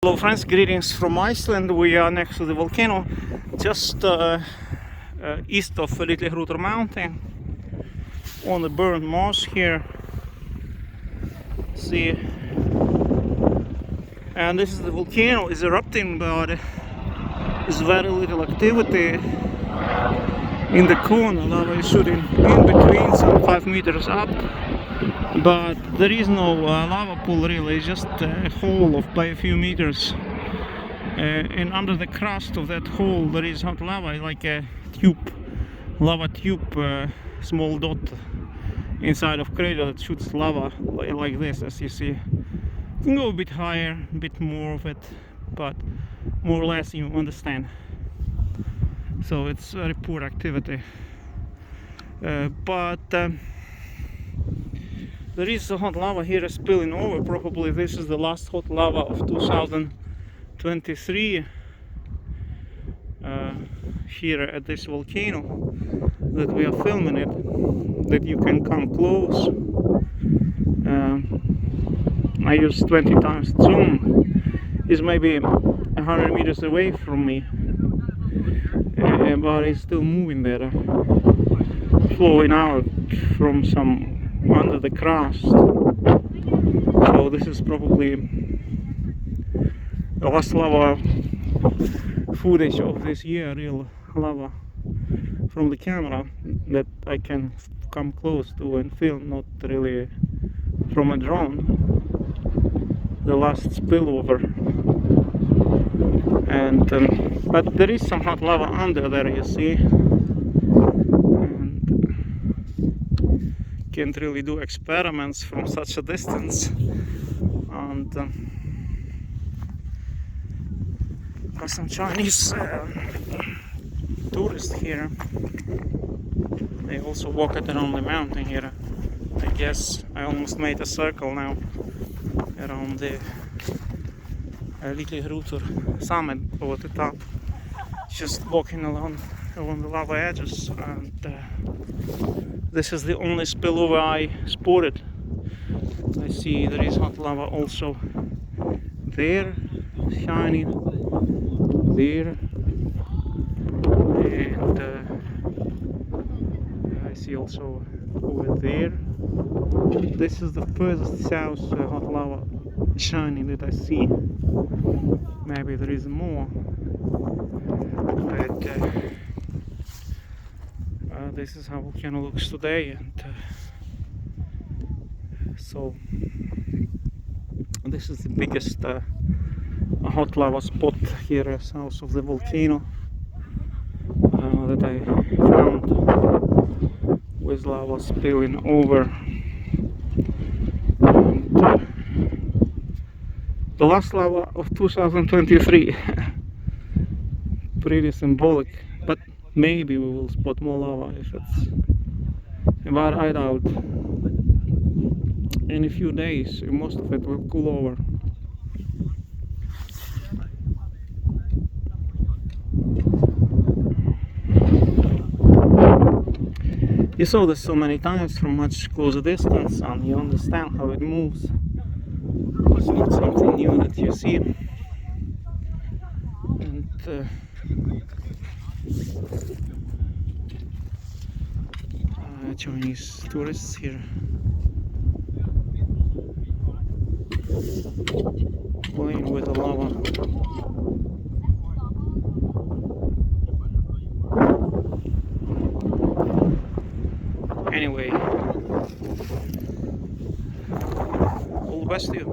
Hello friends, greetings from Iceland. We are next to the volcano, just east of Litlihrutur Mountain, on the burnt moss here. See, and this is the volcano is erupting, but there's very little activity in the corner. Lava is shooting in between, some 5 meters up, but there is no lava pool really. It's just a hole of by a few meters, and under the crust of that hole there is hot lava, like a tube, lava tube, small dot inside of crater that shoots lava like this, as you see. You can go a bit higher, a bit more of it, but more or less you understand. So it's very poor activity, but there is a hot lava here spilling over. Probably this is the last hot lava of 2023 here at this volcano that we are filming it, that you can come close. I use 20 times zoom. It's maybe 100 meters away from me, but it's still moving there, flowing out from some under the crust. So this is probably the last lava footage of this year, real lava from the camera that I can come close to and film, not really from a drone. The last spillover, and but there is some hot lava under there, you see, and can't really do experiments from such a distance. And got some Chinese tourists here. They also walk around the mountain here. I guess I almost made a circle now around the Litlihrutur summit over the top, just walking along the lava edges, and this is the only spillover I spotted. I see there is hot lava also there, shining there, and I see also over there. This is the furthest south hot lava shining that I see. Maybe there is more, but this is how volcano looks today. And so this is the biggest hot lava spot here south of the volcano that I found, with lava spilling over. And the last lava of 2023. Pretty symbolic, but maybe we will spot more lava if it's, but I doubt. In a few days most of it will cool over. You saw this so many times from much closer distance, and you understand how it moves. It's not something new that you see. And Chinese tourists here playing with the lava. Anyway, all the best to you.